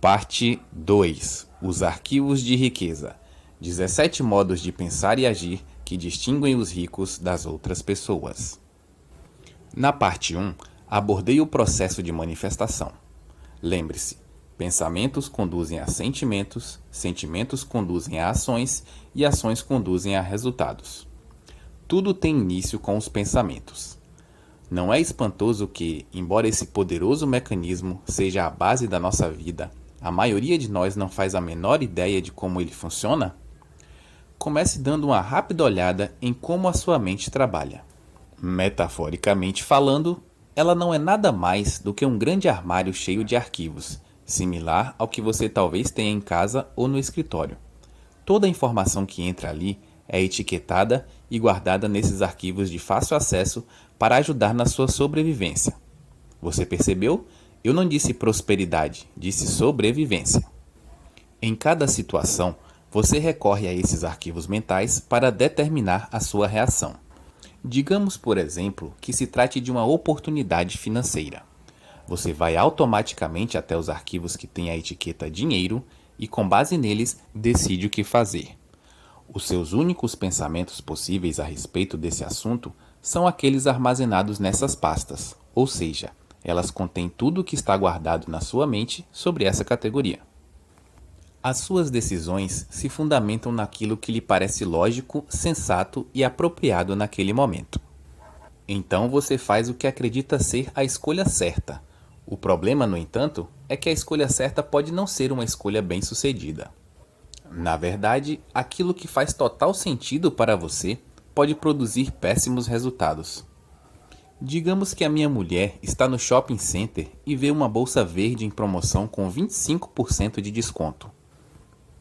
Parte 2. Os arquivos de riqueza. 17 modos de pensar e agir que distinguem os ricos das outras pessoas. Na parte 1, abordei o processo de manifestação. Lembre-se, pensamentos conduzem a sentimentos, sentimentos conduzem a ações e ações conduzem a resultados. Tudo tem início com os pensamentos. Não é espantoso que, embora esse poderoso mecanismo seja a base da nossa vida, a maioria de nós não faz a menor ideia de como ele funciona? Comece dando uma rápida olhada em como a sua mente trabalha. Metaforicamente falando, ela não é nada mais do que um grande armário cheio de arquivos, similar ao que você talvez tenha em casa ou no escritório. Toda a informação que entra ali é etiquetada e guardada nesses arquivos de fácil acesso para ajudar na sua sobrevivência. Você percebeu? Eu não disse prosperidade, disse sobrevivência. Em cada situação, você recorre a esses arquivos mentais para determinar a sua reação. Digamos, por exemplo, que se trate de uma oportunidade financeira. Você vai automaticamente até os arquivos que têm a etiqueta dinheiro e, com base neles, decide o que fazer. Os seus únicos pensamentos possíveis a respeito desse assunto são aqueles armazenados nessas pastas, ou seja, elas contêm tudo o que está guardado na sua mente sobre essa categoria. As suas decisões se fundamentam naquilo que lhe parece lógico, sensato e apropriado naquele momento. Então você faz o que acredita ser a escolha certa. O problema, no entanto, é que a escolha certa pode não ser uma escolha bem-sucedida. Na verdade, aquilo que faz total sentido para você pode produzir péssimos resultados. Digamos que a minha mulher está no shopping center e vê uma bolsa verde em promoção com 25% de desconto.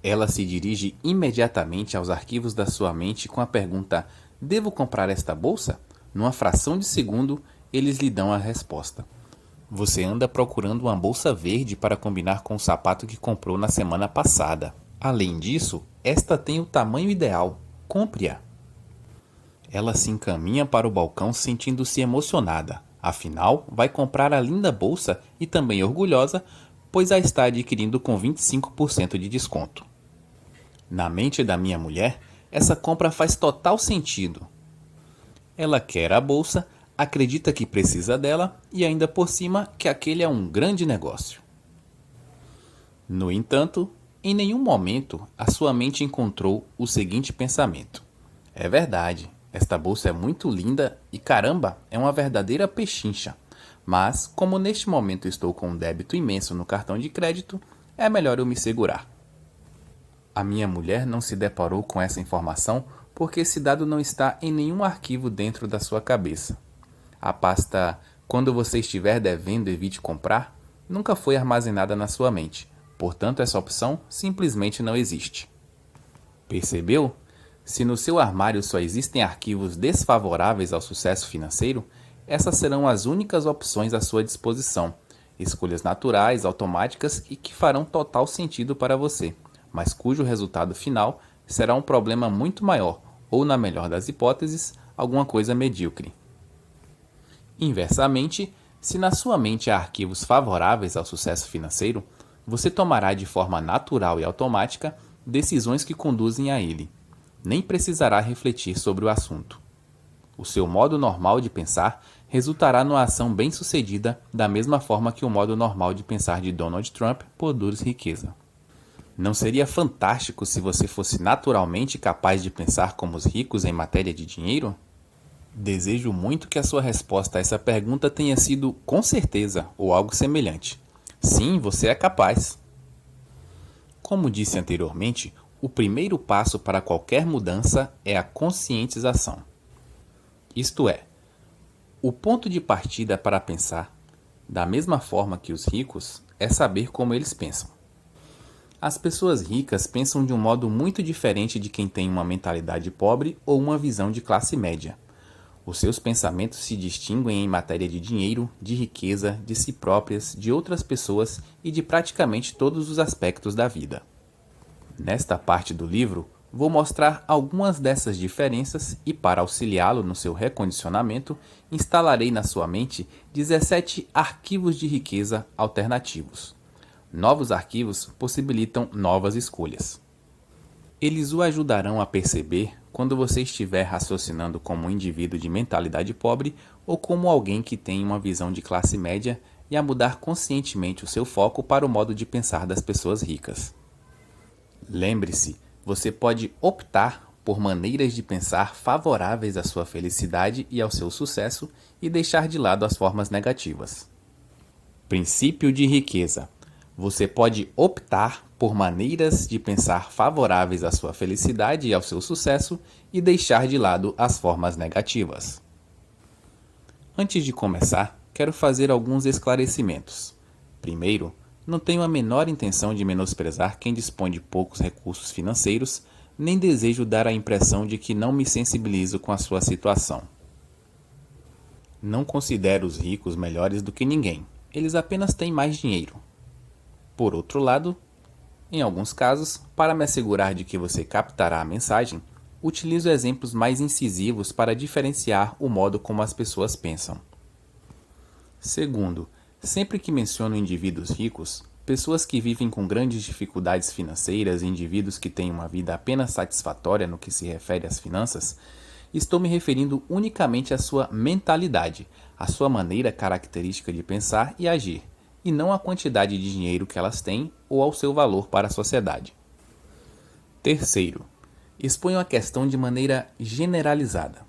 Ela se dirige imediatamente aos arquivos da sua mente com a pergunta: devo comprar esta bolsa? Numa fração de segundo, eles lhe dão a resposta. Você anda procurando uma bolsa verde para combinar com o sapato que comprou na semana passada. Além disso, esta tem o tamanho ideal. Compre-a. Ela se encaminha para o balcão sentindo-se emocionada. Afinal, vai comprar a linda bolsa e também orgulhosa, pois a está adquirindo com 25% de desconto. Na mente da minha mulher, essa compra faz total sentido. Ela quer a bolsa, acredita que precisa dela e ainda por cima que aquele é um grande negócio. No entanto, em nenhum momento a sua mente encontrou o seguinte pensamento: é verdade, esta bolsa é muito linda e caramba, é uma verdadeira pechincha. Mas, como neste momento estou com um débito imenso no cartão de crédito, é melhor eu me segurar. A minha mulher não se deparou com essa informação porque esse dado não está em nenhum arquivo dentro da sua cabeça. A pasta "Quando você estiver devendo, evite comprar" nunca foi armazenada na sua mente, portanto essa opção simplesmente não existe. Percebeu? Se no seu armário só existem arquivos desfavoráveis ao sucesso financeiro, essas serão as únicas opções à sua disposição, escolhas naturais, automáticas e que farão total sentido para você, mas cujo resultado final será um problema muito maior, ou, na melhor das hipóteses, alguma coisa medíocre. Inversamente, se na sua mente há arquivos favoráveis ao sucesso financeiro, você tomará de forma natural e automática decisões que conduzem a ele. Nem precisará refletir sobre o assunto. O seu modo normal de pensar resultará numa ação bem-sucedida da mesma forma que o modo normal de pensar de Donald Trump produz riqueza. Não seria fantástico se você fosse naturalmente capaz de pensar como os ricos em matéria de dinheiro? Desejo muito que a sua resposta a essa pergunta tenha sido "com certeza" ou algo semelhante. Sim, você é capaz. Como disse anteriormente, o primeiro passo para qualquer mudança é a conscientização. Isto é, o ponto de partida para pensar, da mesma forma que os ricos, é saber como eles pensam. As pessoas ricas pensam de um modo muito diferente de quem tem uma mentalidade pobre ou uma visão de classe média. Os seus pensamentos se distinguem em matéria de dinheiro, de riqueza, de si próprias, de outras pessoas e de praticamente todos os aspectos da vida. Nesta parte do livro, vou mostrar algumas dessas diferenças e, para auxiliá-lo no seu recondicionamento, instalarei na sua mente 17 arquivos de riqueza alternativos. Novos arquivos possibilitam novas escolhas. Eles o ajudarão a perceber quando você estiver raciocinando como um indivíduo de mentalidade pobre ou como alguém que tem uma visão de classe média e a mudar conscientemente o seu foco para o modo de pensar das pessoas ricas. Lembre-se, você pode optar por maneiras de pensar favoráveis à sua felicidade e ao seu sucesso e deixar de lado as formas negativas. Princípio de riqueza. Você pode optar por maneiras de pensar favoráveis à sua felicidade e ao seu sucesso e deixar de lado as formas negativas. Antes de começar, quero fazer alguns esclarecimentos. Primeiro, não tenho a menor intenção de menosprezar quem dispõe de poucos recursos financeiros, nem desejo dar a impressão de que não me sensibilizo com a sua situação. Não considero os ricos melhores do que ninguém, eles apenas têm mais dinheiro. Por outro lado, em alguns casos, para me assegurar de que você captará a mensagem, utilizo exemplos mais incisivos para diferenciar o modo como as pessoas pensam. Segundo, sempre que menciono indivíduos ricos, pessoas que vivem com grandes dificuldades financeiras e indivíduos que têm uma vida apenas satisfatória no que se refere às finanças, estou me referindo unicamente à sua mentalidade, à sua maneira característica de pensar e agir, e não à quantidade de dinheiro que elas têm ou ao seu valor para a sociedade. Terceiro, exponho a questão de maneira generalizada.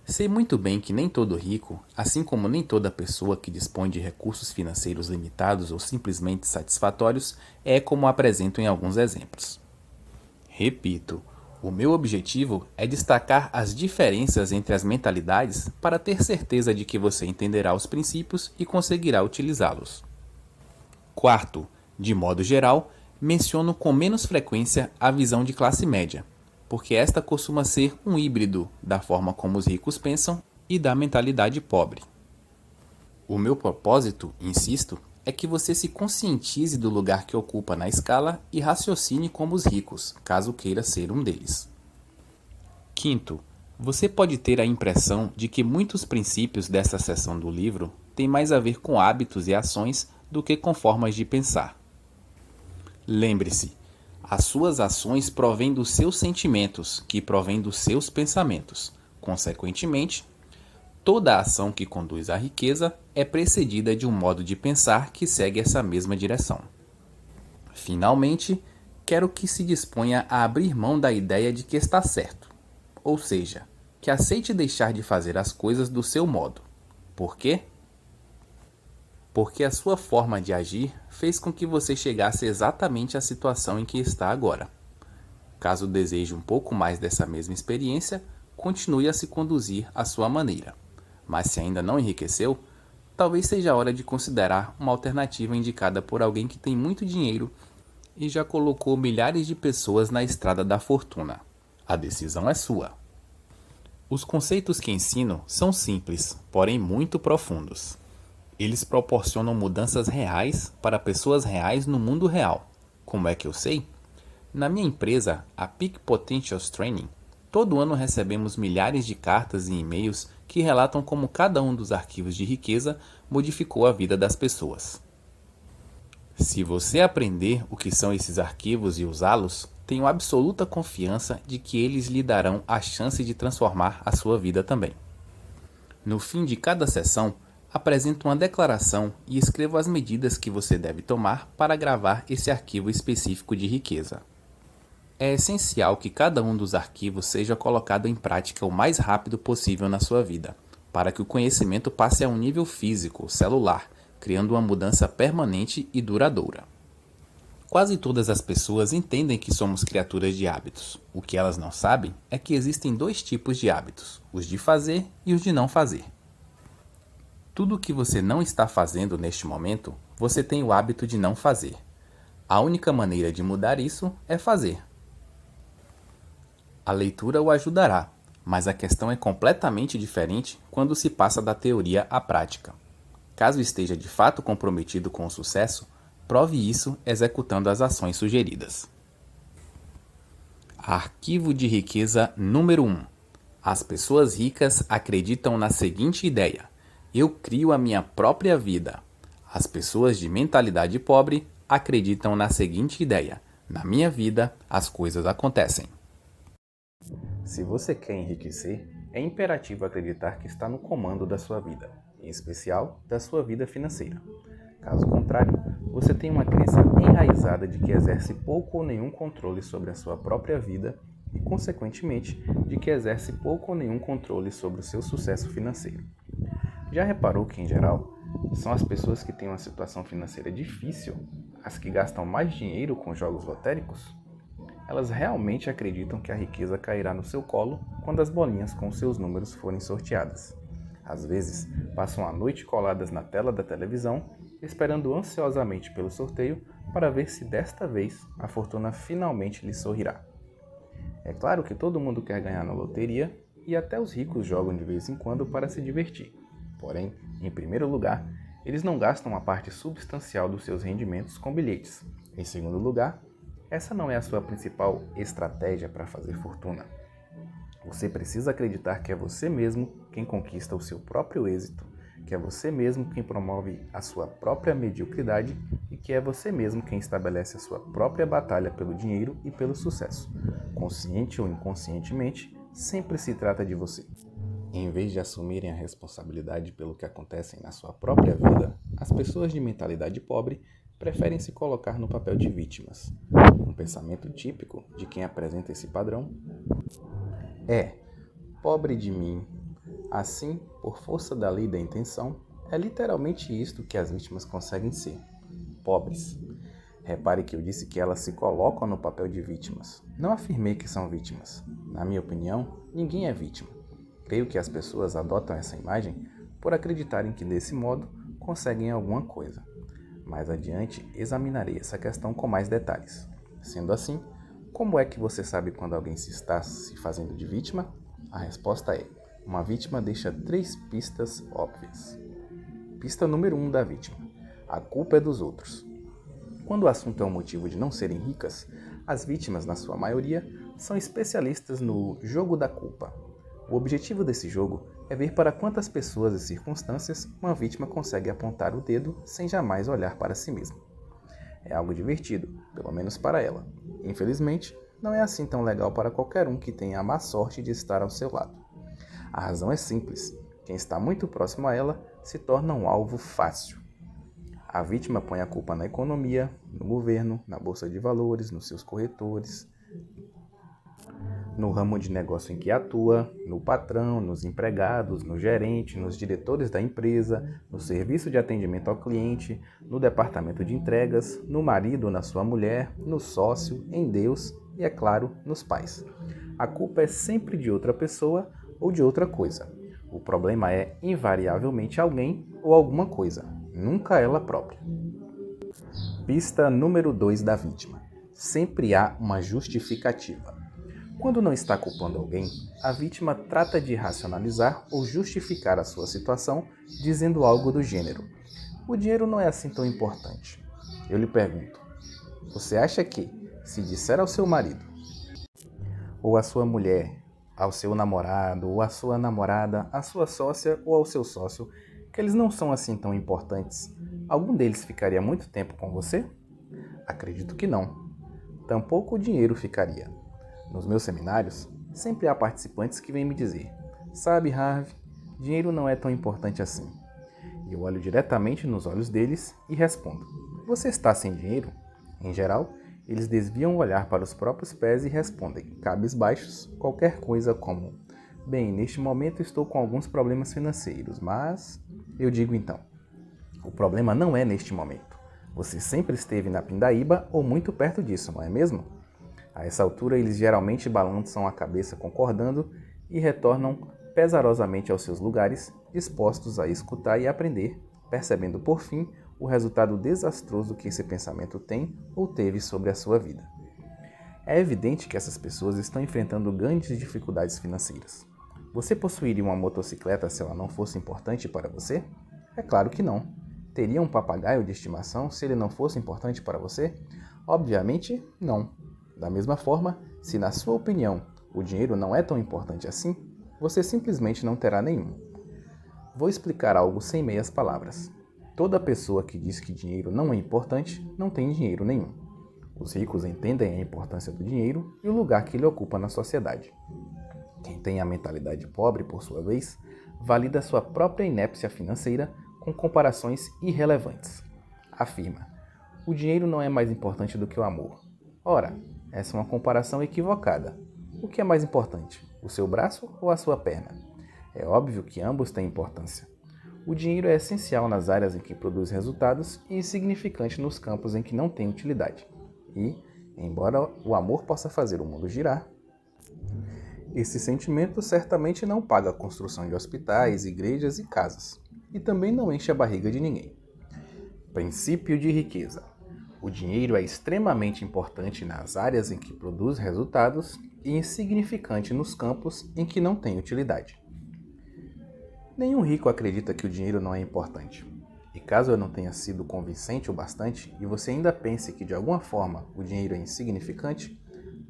Sei muito bem que nem todo rico, assim como nem toda pessoa que dispõe de recursos financeiros limitados ou simplesmente satisfatórios, é como apresento em alguns exemplos. Repito, o meu objetivo é destacar as diferenças entre as mentalidades para ter certeza de que você entenderá os princípios e conseguirá utilizá-los. Quarto, de modo geral, menciono com menos frequência a visão de classe média, porque esta costuma ser um híbrido da forma como os ricos pensam e da mentalidade pobre. O meu propósito, insisto, é que você se conscientize do lugar que ocupa na escala e raciocine como os ricos, caso queira ser um deles. Quinto, você pode ter a impressão de que muitos princípios dessa seção do livro têm mais a ver com hábitos e ações do que com formas de pensar. Lembre-se, as suas ações provêm dos seus sentimentos, que provêm dos seus pensamentos. Consequentemente, toda ação que conduz à riqueza é precedida de um modo de pensar que segue essa mesma direção. Finalmente, quero que se disponha a abrir mão da ideia de que está certo, ou seja, que aceite deixar de fazer as coisas do seu modo. Por quê? Porque a sua forma de agir fez com que você chegasse exatamente à situação em que está agora. Caso deseje um pouco mais dessa mesma experiência, continue a se conduzir à sua maneira. Mas se ainda não enriqueceu, talvez seja a hora de considerar uma alternativa indicada por alguém que tem muito dinheiro e já colocou milhares de pessoas na estrada da fortuna. A decisão é sua. Os conceitos que ensino são simples, porém muito profundos. Eles proporcionam mudanças reais para pessoas reais no mundo real. Como é que eu sei? Na minha empresa, a Peak Potentials Training, todo ano recebemos milhares de cartas e e-mails que relatam como cada um dos arquivos de riqueza modificou a vida das pessoas. Se você aprender o que são esses arquivos e usá-los, tenho absoluta confiança de que eles lhe darão a chance de transformar a sua vida também. No fim de cada sessão, apresento uma declaração e escrevo as medidas que você deve tomar para gravar esse arquivo específico de riqueza. É essencial que cada um dos arquivos seja colocado em prática o mais rápido possível na sua vida, para que o conhecimento passe a um nível físico, celular, criando uma mudança permanente e duradoura. Quase todas as pessoas entendem que somos criaturas de hábitos. O que elas não sabem é que existem dois tipos de hábitos, os de fazer e os de não fazer. Tudo o que você não está fazendo neste momento, você tem o hábito de não fazer. A única maneira de mudar isso é fazer. A leitura o ajudará, mas a questão é completamente diferente quando se passa da teoria à prática. Caso esteja de fato comprometido com o sucesso, prove isso executando as ações sugeridas. Arquivo de riqueza número 1. As pessoas ricas acreditam na seguinte ideia: eu crio a minha própria vida. As pessoas de mentalidade pobre acreditam na seguinte ideia: na minha vida, as coisas acontecem. Se você quer enriquecer, é imperativo acreditar que está no comando da sua vida, em especial da sua vida financeira. Caso contrário, você tem uma crença enraizada de que exerce pouco ou nenhum controle sobre a sua própria vida e, consequentemente, de que exerce pouco ou nenhum controle sobre o seu sucesso financeiro. Já reparou que, em geral, são as pessoas que têm uma situação financeira difícil as que gastam mais dinheiro com jogos lotéricos? Elas realmente acreditam que a riqueza cairá no seu colo quando as bolinhas com seus números forem sorteadas. Às vezes, passam a noite coladas na tela da televisão, esperando ansiosamente pelo sorteio para ver se desta vez a fortuna finalmente lhes sorrirá. É claro que todo mundo quer ganhar na loteria e até os ricos jogam de vez em quando para se divertir. Porém, em primeiro lugar, eles não gastam uma parte substancial dos seus rendimentos com bilhetes. Em segundo lugar, essa não é a sua principal estratégia para fazer fortuna. Você precisa acreditar que é você mesmo quem conquista o seu próprio êxito, que é você mesmo quem promove a sua própria mediocridade e que é você mesmo quem estabelece a sua própria batalha pelo dinheiro e pelo sucesso. Consciente ou inconscientemente, sempre se trata de você. Em vez de assumirem a responsabilidade pelo que acontece na sua própria vida, as pessoas de mentalidade pobre preferem se colocar no papel de vítimas. Um pensamento típico de quem apresenta esse padrão é: pobre de mim. Assim, por força da lei da intenção, é literalmente isto que as vítimas conseguem ser: pobres. Repare que eu disse que elas se colocam no papel de vítimas. Não afirmei que são vítimas. Na minha opinião, ninguém é vítima. Creio que as pessoas adotam essa imagem por acreditarem que, desse modo, conseguem alguma coisa. Mais adiante, examinarei essa questão com mais detalhes. Sendo assim, como é que você sabe quando alguém está se fazendo de vítima? A resposta é: uma vítima deixa 3 pistas óbvias. Pista número 1 da vítima: a culpa é dos outros. Quando o assunto é o motivo de não serem ricas, as vítimas, na sua maioria, são especialistas no jogo da culpa. O objetivo desse jogo é ver para quantas pessoas e circunstâncias uma vítima consegue apontar o dedo sem jamais olhar para si mesma. É algo divertido, pelo menos para ela. Infelizmente, não é assim tão legal para qualquer um que tenha a má sorte de estar ao seu lado. A razão é simples: quem está muito próximo a ela se torna um alvo fácil. A vítima põe a culpa na economia, no governo, na bolsa de valores, nos seus corretores, no ramo de negócio em que atua, no patrão, nos empregados, no gerente, nos diretores da empresa, no serviço de atendimento ao cliente, no departamento de entregas, no marido ou na sua mulher, no sócio, em Deus e, é claro, nos pais. A culpa é sempre de outra pessoa ou de outra coisa. O problema é, invariavelmente, alguém ou alguma coisa, nunca ela própria. Pista número 2 da vítima: sempre há uma justificativa. Quando não está culpando alguém, a vítima trata de racionalizar ou justificar a sua situação dizendo algo do gênero: o dinheiro não é assim tão importante. Eu lhe pergunto: você acha que, se disser ao seu marido, ou à sua mulher, ao seu namorado, ou à sua namorada, à sua sócia ou ao seu sócio, que eles não são assim tão importantes, algum deles ficaria muito tempo com você? Acredito que não. Tampouco o dinheiro ficaria. Nos meus seminários, sempre há participantes que vêm me dizer: sabe, Harvey, dinheiro não é tão importante assim. E eu olho diretamente nos olhos deles e respondo: você está sem dinheiro? Em geral, eles desviam o olhar para os próprios pés e respondem, cabisbaixos, qualquer coisa como: bem, neste momento estou com alguns problemas financeiros, mas... Eu digo então: o problema não é neste momento. Você sempre esteve na pindaíba ou muito perto disso, não é mesmo? A essa altura, eles geralmente balançam a cabeça concordando e retornam pesarosamente aos seus lugares, dispostos a escutar e aprender, percebendo por fim o resultado desastroso que esse pensamento tem ou teve sobre a sua vida. É evidente que essas pessoas estão enfrentando grandes dificuldades financeiras. Você possuiria uma motocicleta se ela não fosse importante para você? É claro que não. Teria um papagaio de estimação se ele não fosse importante para você? Obviamente, não. Da mesma forma, se na sua opinião o dinheiro não é tão importante assim, você simplesmente não terá nenhum. Vou explicar algo sem meias palavras. Toda pessoa que diz que dinheiro não é importante não tem dinheiro nenhum. Os ricos entendem a importância do dinheiro e o lugar que ele ocupa na sociedade. Quem tem a mentalidade pobre, por sua vez, valida sua própria inépcia financeira com comparações irrelevantes. Afirma: o dinheiro não é mais importante do que o amor. Ora, essa é uma comparação equivocada. O que é mais importante, o seu braço ou a sua perna? É óbvio que ambos têm importância. O dinheiro é essencial nas áreas em que produz resultados e insignificante nos campos em que não tem utilidade. E, embora o amor possa fazer o mundo girar, esse sentimento certamente não paga a construção de hospitais, igrejas e casas, e também não enche a barriga de ninguém. Princípio de riqueza. O dinheiro é extremamente importante nas áreas em que produz resultados e insignificante nos campos em que não tem utilidade. Nenhum rico acredita que o dinheiro não é importante. E caso eu não tenha sido convincente o bastante e você ainda pense que de alguma forma o dinheiro é insignificante,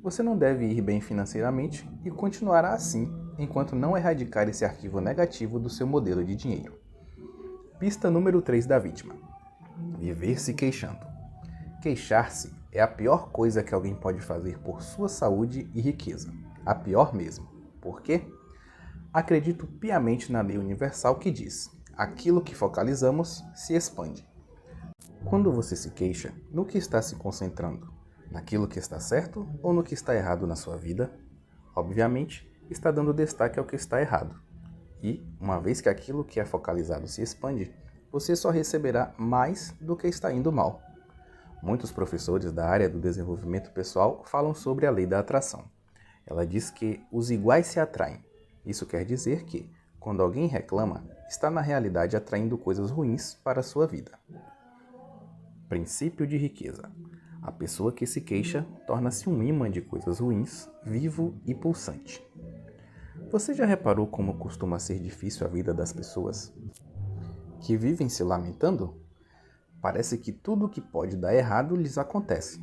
você não deve ir bem financeiramente e continuará assim enquanto não erradicar esse arquivo negativo do seu modelo de dinheiro. Pista número 3 da vítima. Viver se queixando. Queixar-se é a pior coisa que alguém pode fazer por sua saúde e riqueza. A pior mesmo. Por quê? Acredito piamente na lei universal que diz: aquilo que focalizamos se expande. Quando você se queixa, no que está se concentrando? Naquilo que está certo ou no que está errado na sua vida? Obviamente, está dando destaque ao que está errado. E, uma vez que aquilo que é focalizado se expande, você só receberá mais do que está indo mal. Muitos professores da área do desenvolvimento pessoal falam sobre a lei da atração. Ela diz que os iguais se atraem. Isso quer dizer que, quando alguém reclama, está na realidade atraindo coisas ruins para a sua vida. Princípio de riqueza. A pessoa que se queixa torna-se um imã de coisas ruins, vivo e pulsante. Você já reparou como costuma ser difícil a vida das pessoas que vivem se lamentando? Parece que tudo o que pode dar errado lhes acontece.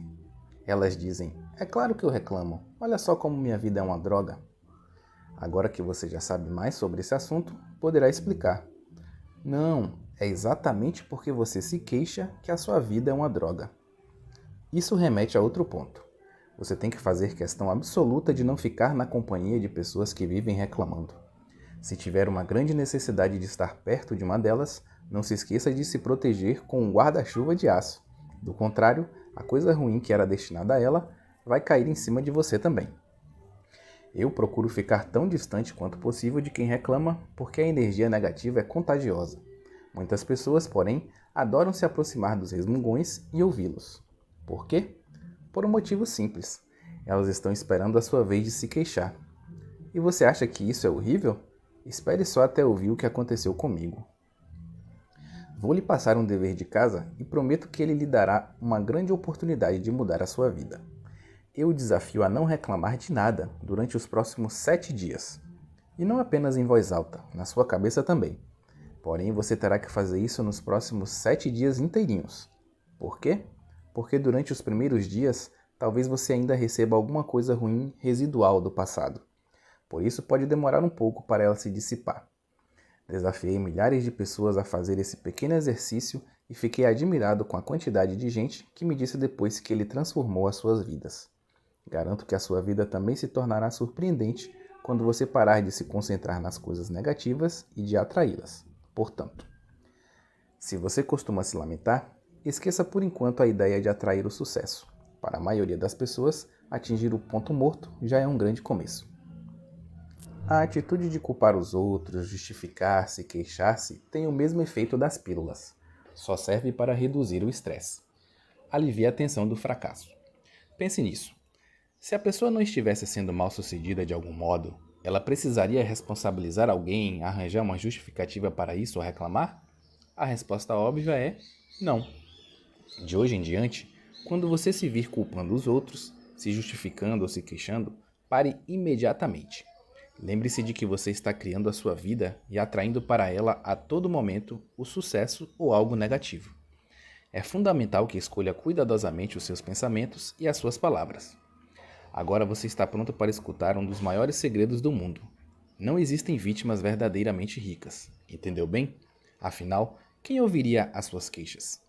Elas dizem: é claro que eu reclamo, olha só como minha vida é uma droga. Agora que você já sabe mais sobre esse assunto, poderá explicar. Não, é exatamente porque você se queixa que a sua vida é uma droga. Isso remete a outro ponto. Você tem que fazer questão absoluta de não ficar na companhia de pessoas que vivem reclamando. Se tiver uma grande necessidade de estar perto de uma delas, não se esqueça de se proteger com um guarda-chuva de aço. Do contrário, a coisa ruim que era destinada a ela vai cair em cima de você também. Eu procuro ficar tão distante quanto possível de quem reclama, porque a energia negativa é contagiosa. Muitas pessoas, porém, adoram se aproximar dos resmungões e ouvi-los. Por quê? Por um motivo simples. Elas estão esperando a sua vez de se queixar. E você acha que isso é horrível? Espere só até ouvir o que aconteceu comigo. Vou lhe passar um dever de casa e prometo que ele lhe dará uma grande oportunidade de mudar a sua vida. Eu o desafio a não reclamar de nada durante os próximos 7 dias. E não apenas em voz alta, na sua cabeça também. Porém, você terá que fazer isso nos próximos 7 dias inteirinhos. Por quê? Porque durante os primeiros dias, talvez você ainda receba alguma coisa ruim residual do passado. Por isso, pode demorar um pouco para ela se dissipar. Desafiei milhares de pessoas a fazer esse pequeno exercício e fiquei admirado com a quantidade de gente que me disse depois que ele transformou as suas vidas. Garanto que a sua vida também se tornará surpreendente quando você parar de se concentrar nas coisas negativas e de atraí-las. Portanto, se você costuma se lamentar, esqueça por enquanto a ideia de atrair o sucesso. Para a maioria das pessoas, atingir o ponto morto já é um grande começo. A atitude de culpar os outros, justificar-se e queixar-se tem o mesmo efeito das pílulas. Só serve para reduzir o estresse. Alivia a tensão do fracasso. Pense nisso. Se a pessoa não estivesse sendo mal-sucedida de algum modo, ela precisaria responsabilizar alguém, arranjar uma justificativa para isso ou reclamar? A resposta óbvia é não. De hoje em diante, quando você se vir culpando os outros, se justificando ou se queixando, pare imediatamente. Lembre-se de que você está criando a sua vida e atraindo para ela a todo momento o sucesso ou algo negativo. É fundamental que escolha cuidadosamente os seus pensamentos e as suas palavras. Agora você está pronto para escutar um dos maiores segredos do mundo. Não existem vítimas verdadeiramente ricas. Entendeu bem? Afinal, quem ouviria as suas queixas?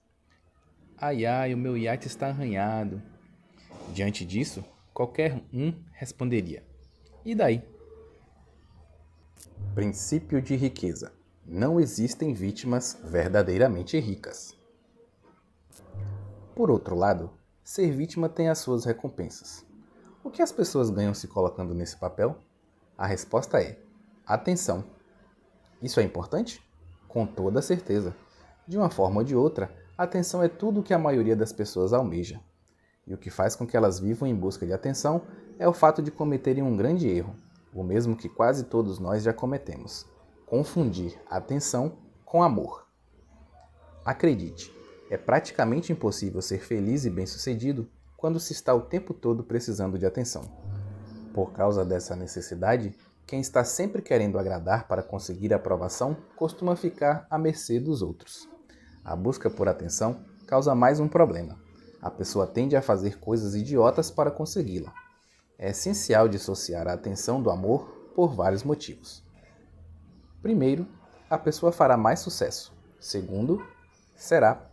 Ai, ai, o meu iate está arranhado. Diante disso, qualquer um responderia: e daí? Princípio de riqueza. Não existem vítimas verdadeiramente ricas. Por outro lado, ser vítima tem as suas recompensas. O que as pessoas ganham se colocando nesse papel? A resposta é: atenção. Isso é importante? Com toda certeza. De uma forma ou de outra, a atenção é tudo o que a maioria das pessoas almeja. E o que faz com que elas vivam em busca de atenção é o fato de cometerem um grande erro, o mesmo que quase todos nós já cometemos: confundir atenção com amor. Acredite, é praticamente impossível ser feliz e bem-sucedido quando se está o tempo todo precisando de atenção. Por causa dessa necessidade, quem está sempre querendo agradar para conseguir aprovação costuma ficar à mercê dos outros. A busca por atenção causa mais um problema. A pessoa tende a fazer coisas idiotas para consegui-la. É essencial dissociar a atenção do amor por vários motivos. Primeiro, a pessoa fará mais sucesso. Segundo, será